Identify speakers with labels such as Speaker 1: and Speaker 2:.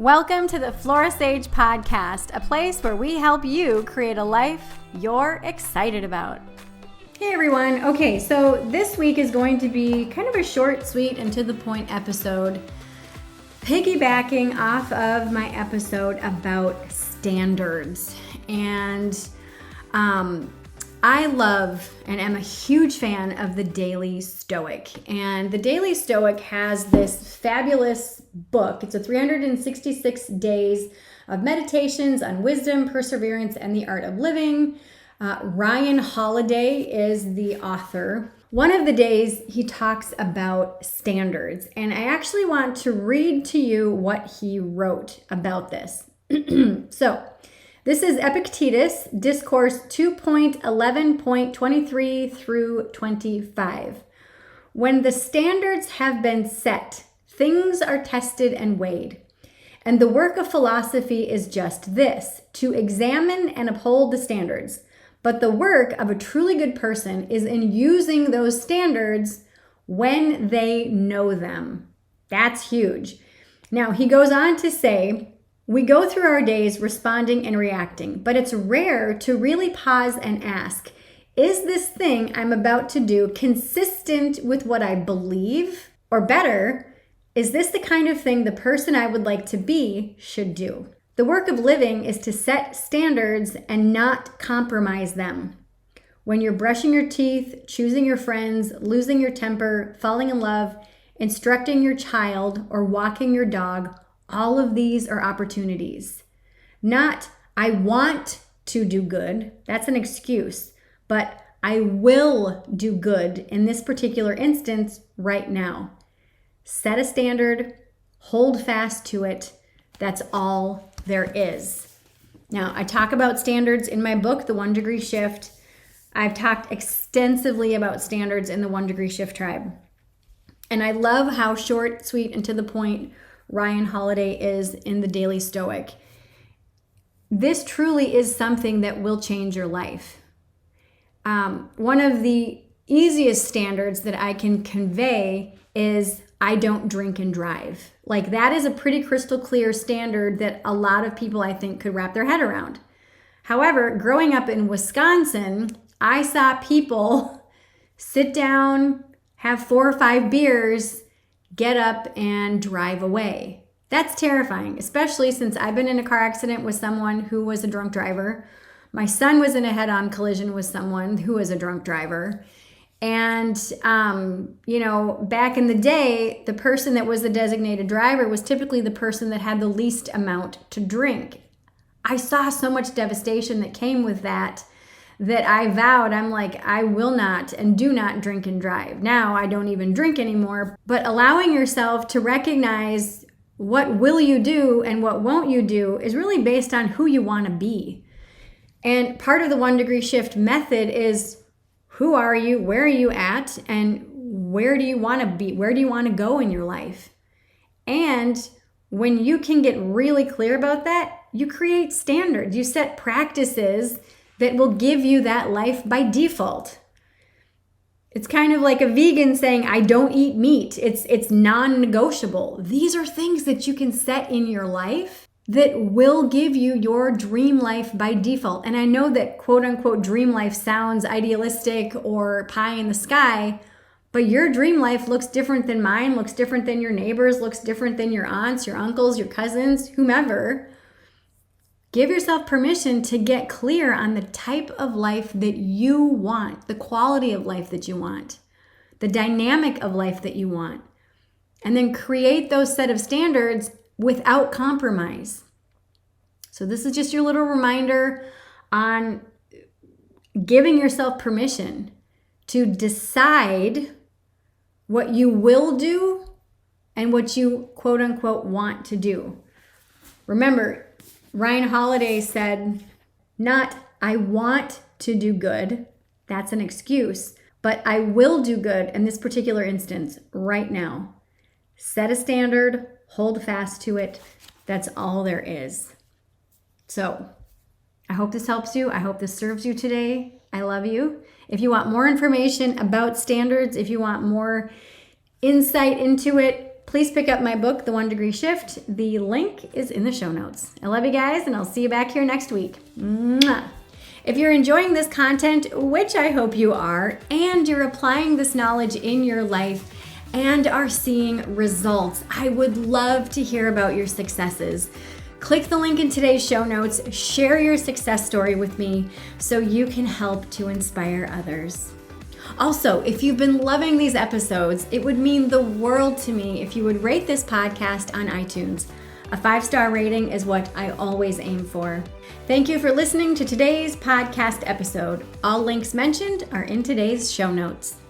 Speaker 1: Welcome to the Flora Sage Podcast, a place where we help you create a life you're excited about. Hey everyone. Okay, so this week is going to be kind of a short, sweet, and to the point episode, piggybacking off of my episode about standards. And I love and am a huge fan of the Daily Stoic. And the Daily Stoic has this fabulous book. It's a 366 days of meditations on wisdom, perseverance, and the art of living. Ryan Holiday is the author. One of the days he talks about standards, and I actually want to read to you what he wrote about this. So, this is Epictetus, Discourse 2.11.23 through 25. When the standards have been set, things are tested and weighed. And the work of philosophy is just this, to examine and uphold the standards. But the work of a truly good person is in using those standards when they know them. That's huge. Now, he goes on to say, we go through our days responding and reacting, but it's rare to really pause and ask, is this thing I'm about to do consistent with what I believe? Or better, is this the kind of thing the person I would like to be should do? The work of living is to set standards and not compromise them. When you're brushing your teeth, choosing your friends, losing your temper, falling in love, instructing your child, or walking your dog, all of these are opportunities. Not, I want to do good. That's an excuse. But I will do good in this particular instance right now. Set a standard, hold fast to it. That's all there is. Now, I talk about standards in my book, The 1 Degree Shift. I've talked extensively about standards in the 1 Degree Shift tribe. And I love how short, sweet, and to the point Ryan Holiday is in the Daily Stoic. This truly is something that will change your life. One of the easiest standards that I can convey is I don't drink and drive. Like that is a pretty crystal clear standard that a lot of people I think could wrap their head around. However, growing up in Wisconsin, I saw people sit down, have 4 or 5 beers, get up and drive away. That's terrifying, especially since I've been in a car accident with someone who was a drunk driver. My son was in a head-on collision with someone who was a drunk driver. And, back in the day, the person that was the designated driver was typically the person that had the least amount to drink. I saw so much devastation that came with that I vowed, I'm like, I will not and do not drink and drive. Now I don't even drink anymore, but allowing yourself to recognize what will you do and what won't you do is really based on who you want to be. And part of the 1 Degree Shift method is who are you, where are you at, and where do you want to be? Where do you want to go in your life? And when you can get really clear about that, you create standards. You set practices that will give you that life by default. It's kind of like a vegan saying, I don't eat meat. It's non-negotiable. These are things that you can set in your life that will give you your dream life by default. And I know that quote unquote dream life sounds idealistic or pie in the sky, but your dream life looks different than mine, looks different than your neighbors, looks different than your aunts, your uncles, your cousins, whomever. Give yourself permission to get clear on the type of life that you want, the quality of life that you want, the dynamic of life that you want, and then create those set of standards without compromise. So this is just your little reminder on giving yourself permission to decide what you will do and what you quote unquote want to do. Remember, Ryan Holiday said, not I want to do good, that's an excuse, but I will do good in this particular instance right now. Set a standard, hold fast to it. That's all there is. So I hope this helps you. I hope this serves you today. I love you. If you want more information about standards, if you want more insight into it, please pick up my book, The 1 Degree Shift. The link is in the show notes. I love you guys, and I'll see you back here next week. Mwah. If you're enjoying this content, which I hope you are, and you're applying this knowledge in your life and are seeing results, I would love to hear about your successes. Click the link in today's show notes, share your success story with me so you can help to inspire others. Also, if you've been loving these episodes, it would mean the world to me if you would rate this podcast on iTunes. A 5-star rating is what I always aim for. Thank you for listening to today's podcast episode. All links mentioned are in today's show notes.